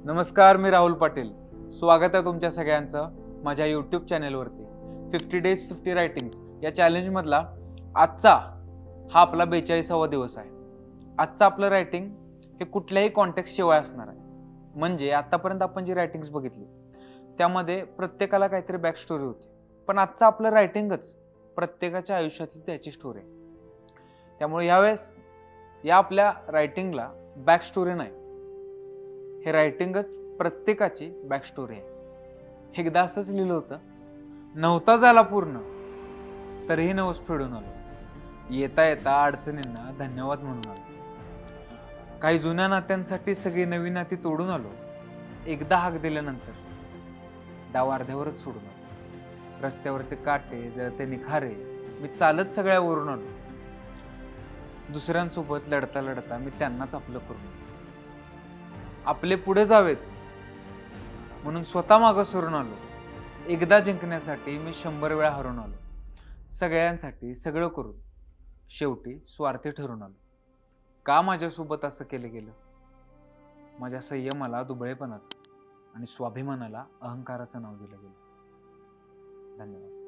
नमस्कार, मी राहुल पाटील. स्वागत आहे तुमच्या सगळ्यांचं माझ्या यूट्यूब चॅनेलवरती. 50 डेज 50 रायटिंग्स या चॅलेंजमधला आजचा हा आपला 42वा दिवस आहे. आजचं आपलं रायटिंग हे कुठल्याही कॉन्टेक्स्ट शिवाय असणार आहे. म्हणजे आतापर्यंत आपण जी रायटिंग्स बघितली त्यामध्ये प्रत्येकाला काहीतरी बॅक स्टोरी होती, पण आजचं आपलं रायटिंगच प्रत्येकाच्या आयुष्यातली त्याची स्टोरी आहे. त्यामुळे यावेळेस या आपल्या रायटिंगला बॅक स्टोरी नाही, हे रायटिंगच प्रत्येकाची बॅक स्टोरी आहे. एकदा असंच लिहिलं होतं, नव्हता झाला पूर्ण तरीही नवस फेडून आलो, येता येता अडचणींना धन्यवाद म्हणून आलो. काही जुन्या नात्यांसाठी सगळी नवी नाती तोडून आलो, एकदा हाक दिल्यानंतर डाव अर्ध्यावरच सोडून आलो. रस्त्यावरचे काटे जळते निखारे मी चालत सगळ्यावरून आलो. दुसऱ्यांसोबत लढता लढता मी त्यांनाच आपलं करून आलो. आपले पुढे जावेत म्हणून स्वतः मागं सरून आलो. एकदा जिंकण्यासाठी मी 100 वेळा हरून आलो. सगळ्यांसाठी सगळं करून शेवटी स्वार्थी ठरून आलो. का माझ्यासोबत असं केलं गेलं? माझ्या संयमाला दुबळेपणाचं आणि स्वाभिमानाला अहंकाराचं नाव दिलं गेलं. धन्यवाद.